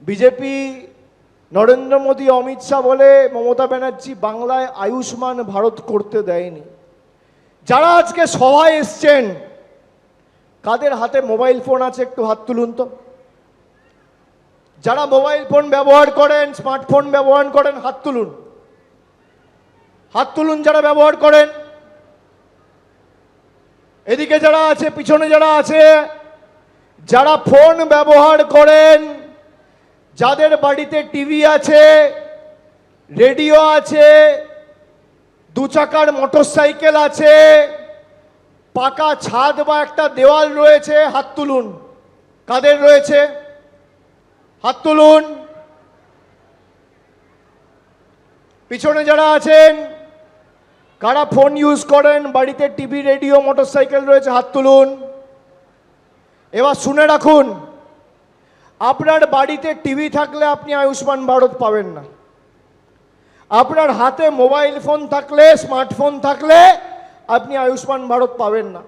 BJP, Narendra Modi, Amit Shah বলে মমতা ব্যানার্জি বাংলায় আয়ুষ্মান ভারত করতে দেয়নি। যারা আজকে সভায় এসছেন কাদের হাতে মোবাইল ফোন আছে একটু হাত তুলুন তো। যারা মোবাইল ফোন ব্যবহার করেন, স্মার্টফোন ব্যবহার করেন, হাত তুলুন। হাত তুলুন যারা ব্যবহার করেন। এদিকে যারা আছে, পিছনে যারা আছে, যারা ফোন ব্যবহার করেন, যাদের বাড়িতে টিভি আছে, রেডিও আছে, দু চাকার মোটরসাইকেল আছে, পাকা ছাদ বা একটা দেওয়াল রয়েছে, হাত তুলুন। কাদের রয়েছে? হাত তুলুন। পিছনে যারা আছেন, কারা ফোন ইউজ করেন, বাড়িতে টিভি, রেডিও, মোটরসাইকেল রয়েছে, হাত তুলুন। এবার শুনে রাখুন, আপনার বাড়িতে টিভি থাকলে আপনি আয়ুষ্মান ভারত পাবেন না। আপনার হাতে মোবাইল ফোন থাকলে, স্মার্টফোন থাকলে আপনি আয়ুষ্মান ভারত পাবেন না।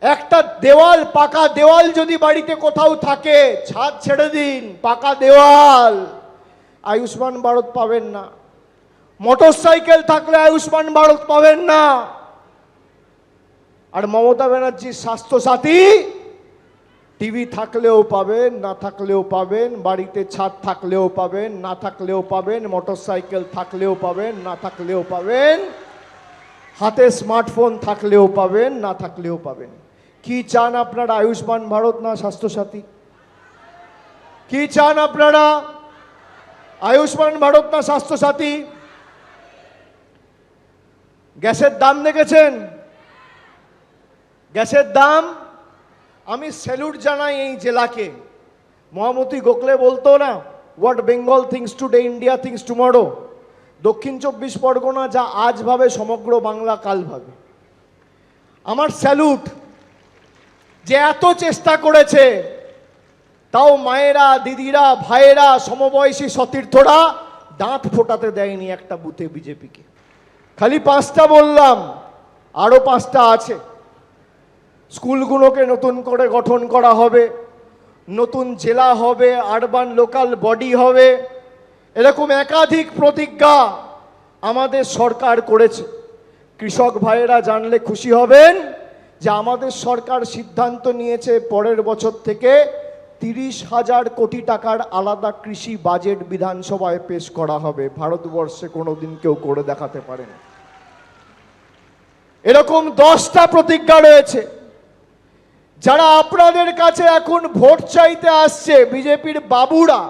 একটা দেওয়াল, পাকা দেওয়াল যদি বাড়িতে কোথাও থাকে, ছাদ ছেড়ে দিন, পাকা দেওয়াল, আয়ুষ্মান ভারত পাবেন না। মোটরসাইকেল থাকলে আয়ুষ্মান ভারত পাবেন না। আর মমতা ব্যানার্জির স্বাস্থ্যসাথী, টিভি থাকলেও পাবেন, না থাকলেও পাবেন, বাড়িতে ছাদ থাকলেও পাবেন, না থাকলেও পাবেন, মোটরসাইকেল থাকলেও পাবেন, না থাকলেও পাবেন, হাতে স্মার্টফোন থাকলেও পাবেন, না থাকলেও পাবেন। কি চান আপনারা, আয়ুষ্মান ভারত না স্বাস্থ্যসাথী? কি চান আপনারা, আয়ুষ্মান ভারত না স্বাস্থ্যসাথী? গ্যাসের দাম দেখেছেন? গ্যাসের দাম, আমি স্যালুট জানাই এই জেলাকে। মহামতি গোখলে বলতো না, what Bengal things today, India things tomorrow. দক্ষিণ 24 পরগনা যা আজ ভাবে, সমগ্র বাংলা কাল ভাবে। আমার স্যালুট, যে এত চেষ্টা করেছে, তাও মায়েরা, দিদিরা, ভাইয়েরা, সমবয়সী সতীর্থরা দাঁত ফোটাতে দেয়নি একটা বুথে বিজেপিকে। খালি 5টা বললাম, আরো 5টা আছে। স্কুলগুলোকে নতুন করে গঠন করা হবে, নতুন জেলা হবে, আরবান লোকাল বডি হবে, এরকম একাধিক প্রতিজ্ঞা আমাদের সরকার করেছে। কৃষক ভাইয়েরা জানলে খুশি হবেন যে আমাদের সরকার সিদ্ধান্ত নিয়েছে পরের বছর থেকে 30,000 কোটি টাকার আলাদা কৃষি বাজেট বিধানসভায় পেশ করা হবে। ভারতবর্ষে কোনোদিন কেউ করে দেখাতে পারে না। এরকম 10টা প্রতিজ্ঞা রয়েছে। যারা আপনাদের কাছে এখন ভোট চাইতে আসছে, বিজেপির বাবুরা,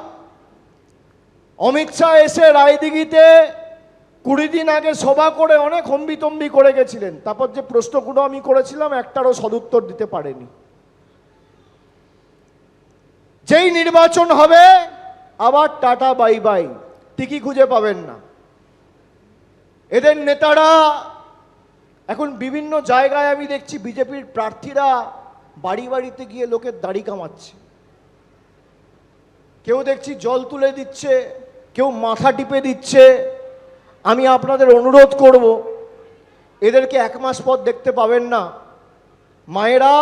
অমিত শাহ এসে রায়দিঘিতে 20 দিন আগে সভা করে অনেক হম্বিতম্বি করে গেছিলেন। তারপর যে প্রশ্নগুলো আমি করেছিলাম একটারও সদুত্তর দিতে পারেনি। যেই নির্বাচন হবে আবার টাটা বাই বাই, টিকি খুঁজে পাবেন না। এদের নেতারা এখন বিভিন্ন জায়গায় আমি দেখছি বিজেপির প্রার্থীরা বাড়ি বাড়িতে গিয়ে লোকের দাড়ি কামাচ্ছে। কেউ দেখছি জল তুলে দিচ্ছে, কেউ মাথা টিপে দিচ্ছে। আমি আপনাদের অনুরোধ করব, এদেরকে 1 মাস পর দেখতে পাবেন না। মায়েরা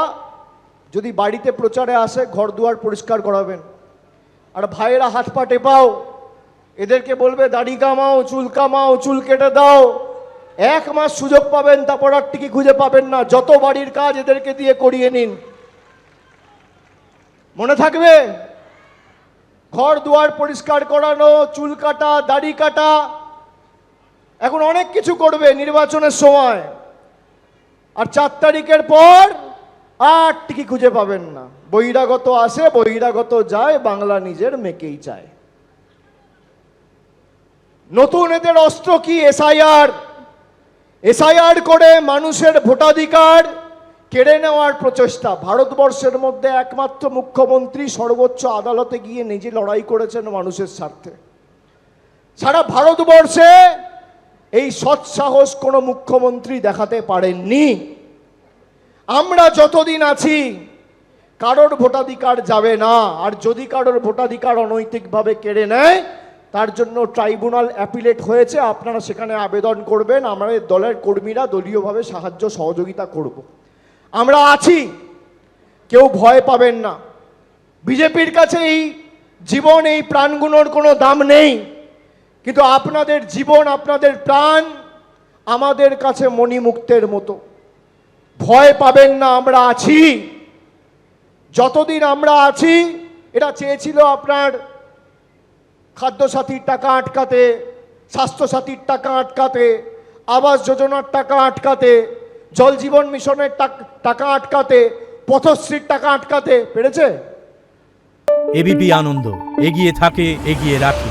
যদি বাড়িতে প্রচারে আসে, ঘর দুয়ার পরিষ্কার করাবেন। আর ভাইয়েরা হাত পা টেপাও, এদেরকে বলবে দাড়ি কামাও, চুল কামাও, চুল কেটে দাও। 1 মাস সুযোগ পাবেন, তারপর আর টিকি খুঁজে পাবেন না। যত বাড়ির কাজ এদেরকে দিয়ে করিয়ে নিন। মনে থাকবে, ঘর দুয়ার পরিষ্কার করানো, চুল কাটা, দাড়ি কাটা, এখন অনেক কিছু করবে নির্বাচনের সময়। আর 4 তারিখের পর আর টিকি খুঁজে পাবেন না। বহিরাগত আসে, বহিরাগত যায়, বাংলা নিজের মেকেই চায়। নতুন এদের অস্ত্র কি? এসআইআর। এসআইআর করে মানুষের ভোটাধিকার কেড়ে নেওয়ার প্রচেষ্টা। ভারতবর্ষের মধ্যে একমাত্র মুখ্যমন্ত্রী সর্বোচ্চ আদালতে গিয়ে নিজে লড়াই করেছেন মানুষের স্বার্থে। সারা ভারতবর্ষে এই সৎসাহস কোনো মুখ্যমন্ত্রী দেখাতে পারেননি। আমরা যতদিন আছি কারোর ভোটাধিকার যাবে না। আর যদি কারোর ভোটাধিকার অনৈতিকভাবে কেড়ে নেয়, তার জন্য ট্রাইব্যুনাল অ্যাপিলেট হয়েছে। আপনারা সেখানে আবেদন করবেন, আমাদের দলের কর্মীরা দলীয়ভাবে সাহায্য সহযোগিতা করব। আমরা আছি, কেউ ভয় পাবেন না। বিজেপির কাছে এই জীবন এই প্রাণগুলোর কোনো দাম নেই, কিন্তু আপনাদের জীবন, আপনাদের প্রাণ আমাদের কাছে মণিমুক্তের মতো। ভয় পাবেন না, আমরা আছি। যতদিন আমরা আছি, এটা চেয়েছিল আপনার খাদ্যসাথীর টাকা আটকাতে, স্বাস্থ্যসাথীর টাকা আটকাতে, আবাস যোজনার টাকা আটকাতে, জল জীবন মিশনের টাকা আটকাতে, পথশ্রীর টাকা আটকাতে পেরেছে? এবিপি আনন্দ, এগিয়ে থাকে, এগিয়ে রাখে।